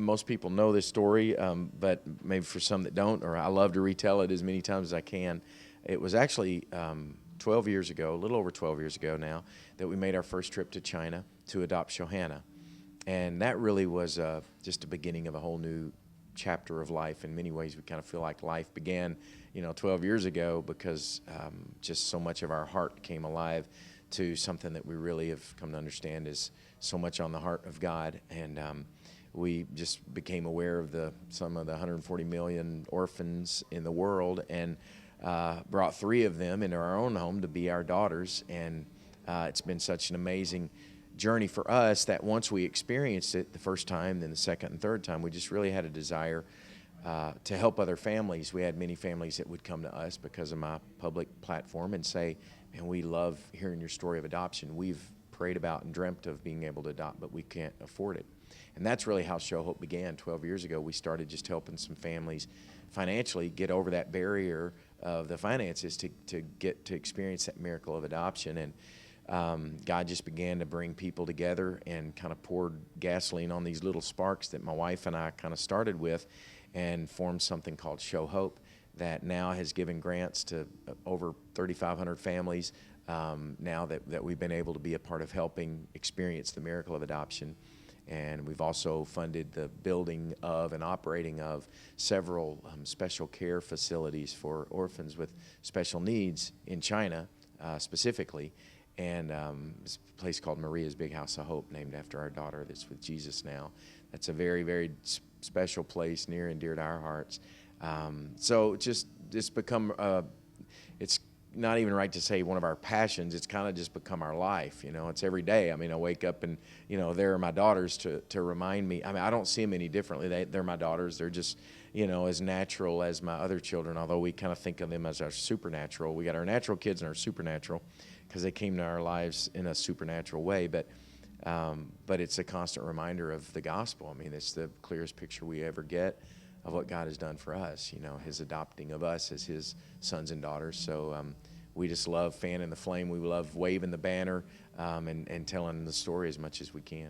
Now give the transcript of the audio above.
most people know this story, but maybe for some that don't, or I love to retell it as many times as I can. It was actually 12 years ago, a little over 12 years ago now, that we made our first trip to China to adopt Shohana. And that really was just the beginning of a whole new chapter of life. In many ways, we kind of feel like life began, 12 years ago, because just so much of our heart came alive to something that we really have come to understand is so much on the heart of God. And we just became aware of some of the 140 million orphans in the world, and brought 3 of them into our own home to be our daughters. And it's been such an amazing journey for us that once we experienced it the first time, then the second and third time, we just really had a desire to help other families. We had many families that would come to us because of my public platform and say, man, we love hearing your story of adoption. We've prayed about and dreamt of being able to adopt, but we can't afford it. And that's really how Show Hope began 12 years ago. We started just helping some families financially get over that barrier of the finances to get to experience that miracle of adoption. And God just began to bring people together and kind of poured gasoline on these little sparks that my wife and I kind of started with, and formed something called Show Hope that now has given grants to over 3,500 families now that we've been able to be a part of helping experience the miracle of adoption. And we've also funded the building of and operating of several special care facilities for orphans with special needs in China specifically. And this place called Maria's Big House of Hope, named after our daughter that's with Jesus now. That's a very, very special place, near and dear to our hearts. So it's become, it's not even right to say one of our passions. It's kind of just become our life. It's every day. I mean, I wake up and, there are my daughters to remind me. I mean, I don't see them any differently. They're my daughters. They're just, as natural as my other children, although we kind of think of them as our supernatural. We got our natural kids and our supernatural because they came to our lives in a supernatural way. But it's a constant reminder of the gospel. I mean, it's the clearest picture we ever get of what God has done for us, his adopting of us as his sons and daughters. So we just love fanning the flame. We love waving the banner and telling the story as much as we can.